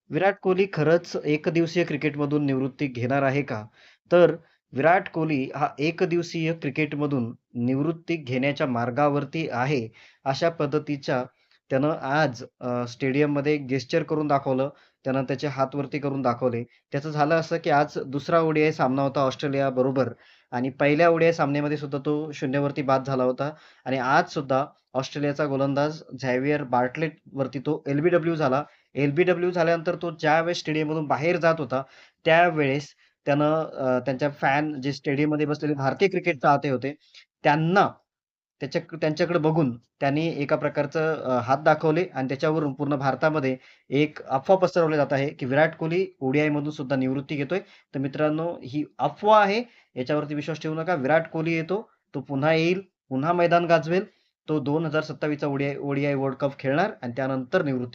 विराट कोहली खरंच एकदिवसीय क्रिकेटमधून निवृत्ती घेणार आहे का? तर विराट कोहली हा एकदिवसीय क्रिकेटमधून निवृत्ती घेण्याच्या मार्गावरती आहे. अशा पद्धतीच्या त्यानं आज स्टेडियममध्ये एक जेस्चर करून दाखवलं. त्यानं त्याचे हात वरती करून दाखवले. त्याचं झालं असं, की आज दुसरा ओडीआय सामना होता ऑस्ट्रेलियाबरोबर आणि पहिल्या ओडीआय सामन्यामध्ये सुद्धा तो शून्यावरती बाद झाला होता आणि आज सुद्धा ऑस्ट्रेलियाचा गोलंदाज झॅवियर बार्टलेटवरती तो एल-बी-डब्ल्यू झाला. एल-बी-डब्ल्यू झाल्यानंतर तो ज्यावेळेस स्टेडियममधून बाहेर जात होता, त्यावेळेस त्यानं त्यांच्या फॅन जे स्टेडियममध्ये बसलेले भारतीय क्रिकेट चाहते होते, त्यांना त्यांच्याकडे बघून त्यांनी एका प्रकारचं हात दाखवले आणि त्याच्यावरून पूर्ण भारतामध्ये एक अफवा पसरवली जात आहे, की विराट कोहली ओडीआयमधून सुद्धा निवृत्ती घेतोय. तर मित्रांनो, ही अफवा आहे. याच्यावरती विश्वास ठेवू नका. विराट कोहली येतो, तो पुन्हा येईल, पुन्हा मैदान गाजवेल. तो 2027 चा ओडीआय वर्ल्ड कप खेळणार आणि त्यानंतर निवृत्ती